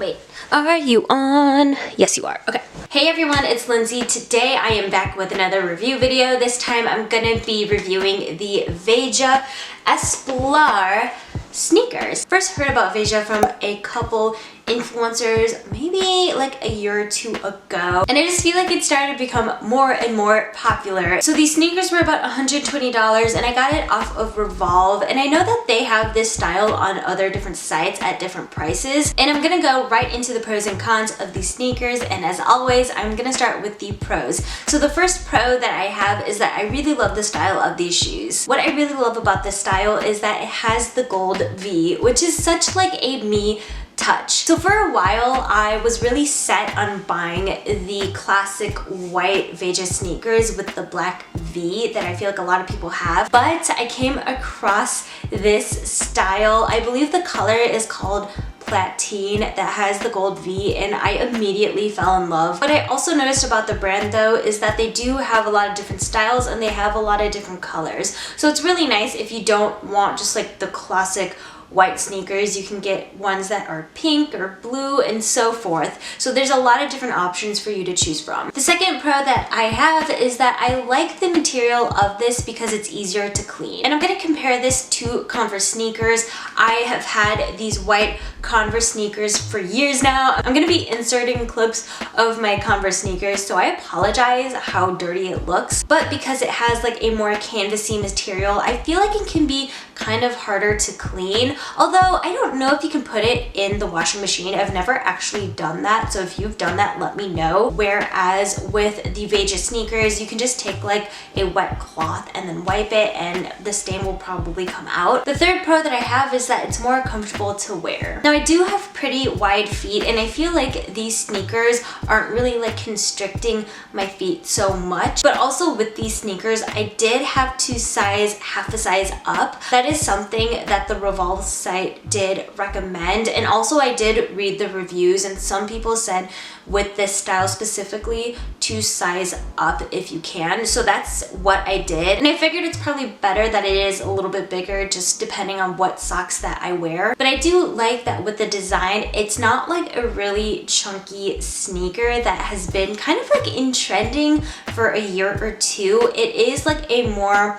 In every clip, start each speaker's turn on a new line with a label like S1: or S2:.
S1: Wait, are you on? Yes, you are. Okay. Hey everyone, it's Lindsay. Today I am back with another review video. This time I'm gonna be reviewing the Veja Esplar sneakers. First heard about Veja from a couple influencers maybe like a year or two ago, and I just feel like it started to become more and more popular. So these sneakers were about $120 and I got it off of Revolve, and I know that they have this style on other different sites at different prices, and I'm gonna go right into the pros and cons of these sneakers. And as always, I'm gonna start with the pros. So the first pro that I have is that I really love the style of these shoes. What I really love about this style is that it has the gold V, which is such like a me touch. So for a while, I was really set on buying the classic white Veja sneakers with the black V that I feel like a lot of people have, but I came across this style. I believe the color is called Platine that has the gold V, and I immediately fell in love. What I also noticed about the brand though is that they do have a lot of different styles and they have a lot of different colors. So it's really nice if you don't want just like the classic white sneakers. You can get ones that are pink or blue and so forth. So there's a lot of different options for you to choose from. The second pro that I have is that I like the material of this because it's easier to clean. And I'm going to compare this to Converse sneakers. I have had these white Converse sneakers for years now. I'm going to be inserting clips of my Converse sneakers, so I apologize how dirty it looks. But because it has like a more canvasy material, I feel like it can be kind of harder to clean. Although I don't know if you can put it in the washing machine. I've never actually done that, so if you've done that, let me know. Whereas with the Veja sneakers, you can just take like a wet cloth and then wipe it and the stain will probably come out. The third pro that I have is that it's more comfortable to wear. Now I do have pretty wide feet, and I feel like these sneakers aren't really like constricting my feet so much. But also with these sneakers, I did have to size half a size up. That is something that the Revolve site did recommend, and also I did read the reviews, and some people said with this style specifically to size up if you can. So that's what I did, and I figured it's probably better that it is a little bit bigger just depending on what socks that I wear. But I do like that with the design, it's not like a really chunky sneaker that has been kind of like in trending for a year or two. It is like a more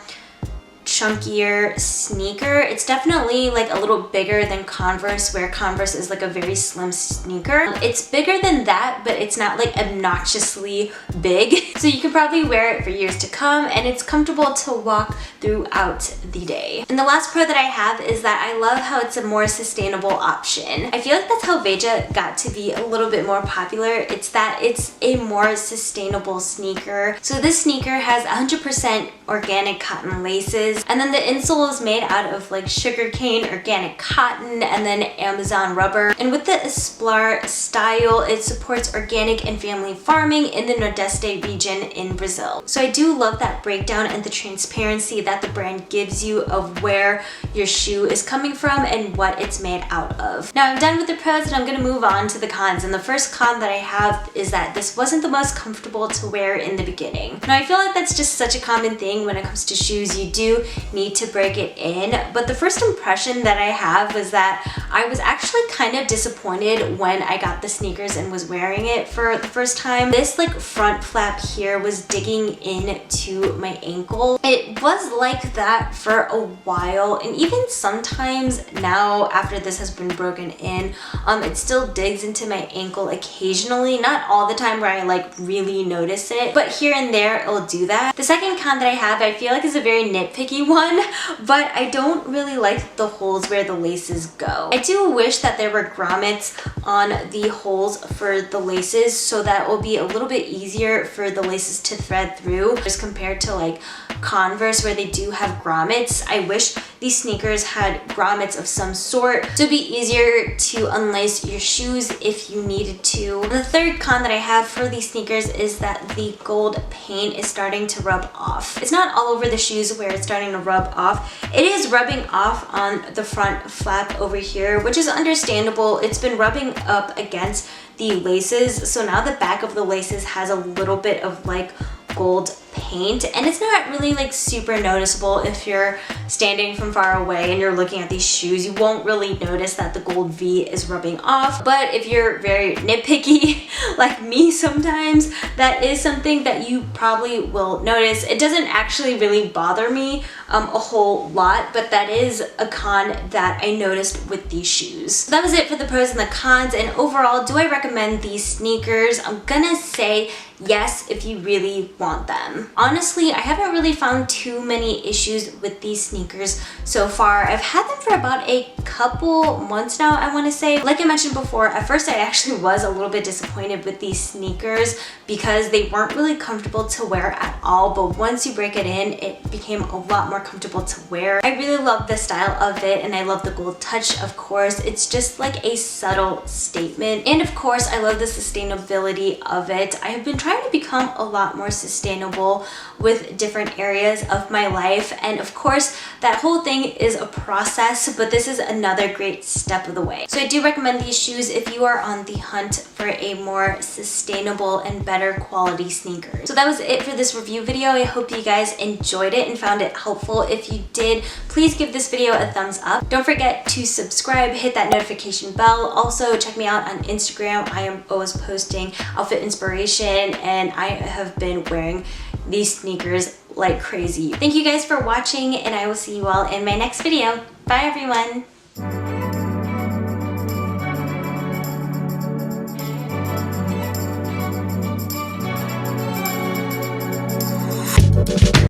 S1: chunkier sneaker. It's definitely like a little bigger than Converse, where Converse is like a very slim sneaker. It's bigger than that, but it's not like obnoxiously big. So you can probably wear it for years to come, and it's comfortable to walk throughout the day. And the last pro that I have is that I love how it's a more sustainable option. I feel like that's how Veja got to be a little bit more popular. It's that it's a more sustainable sneaker. So this sneaker has 100% organic cotton laces, and then the insole is made out of like sugarcane, organic cotton, and then Amazon rubber. And with the Esplar style, it supports organic and family farming in the Nordeste region in Brazil. So I do love that breakdown and the transparency that the brand gives you of where your shoe is coming from and what it's made out of. Now I'm done with the pros and I'm gonna move on to the cons. And the first con that I have is that this wasn't the most comfortable to wear in the beginning. Now I feel like that's just such a common thing when it comes to shoes. You do need to break it in, but the first impression that I have was that I was actually kind of disappointed when I got the sneakers and was wearing it for the first time. This like front flap here was digging into my ankle. It was like that for a while, and even sometimes now after this has been broken in, it still digs into my ankle occasionally. Not all the time where I like really notice it, but here and there it'll do that. The second con that I have, I feel like is a very nitpicky one, but I don't really like the holes where the laces go. I do wish that there were grommets on the holes for the laces, so that it will be a little bit easier for the laces to thread through, just compared to like Converse where they do have grommets. I wish these sneakers had grommets of some sort to be easier to unlace your shoes if you needed to. And the third con that I have for these sneakers is that the gold paint is starting to rub off. It's not all over the shoes where it's starting to rub off. It is rubbing off on the front flap over here, which is understandable. It's been rubbing up against the laces, so now the back of the laces has a little bit of like gold paint, and it's not really like super noticeable if you're standing from far away and you're looking at these shoes. You won't really notice that the gold V is rubbing off, but if you're very nitpicky like me sometimes, that is something that you probably will notice. It doesn't actually really bother me a whole lot, but that is a con that I noticed with these shoes. So that was it for the pros and the cons, and overall, do I recommend these sneakers? I'm gonna say yes if you really want them. Honestly, I haven't really found too many issues with these sneakers so far. I've had them for about a couple months now, I want to say. Like I mentioned before, at first I actually was a little bit disappointed with these sneakers because they weren't really comfortable to wear at all, but once you break it in, it became a lot more comfortable to wear. I really love the style of it, and I love the gold touch, of course. It's just like a subtle statement, and of course I love the sustainability of it. I have been trying to become a lot more sustainable with different areas of my life, and of course that whole thing is a process, but this is another great step of the way. So I do recommend these shoes if you are on the hunt for a more sustainable and better quality sneakers. So that was it for this review video. I hope you guys enjoyed it and found it helpful. If you did, please give this video a thumbs up. Don't forget to subscribe, hit that notification bell. Also check me out on Instagram. I am always posting outfit inspiration, and I have been wearing these sneakers like crazy. Thank you guys for watching, and I will see you all in my next video. Bye everyone!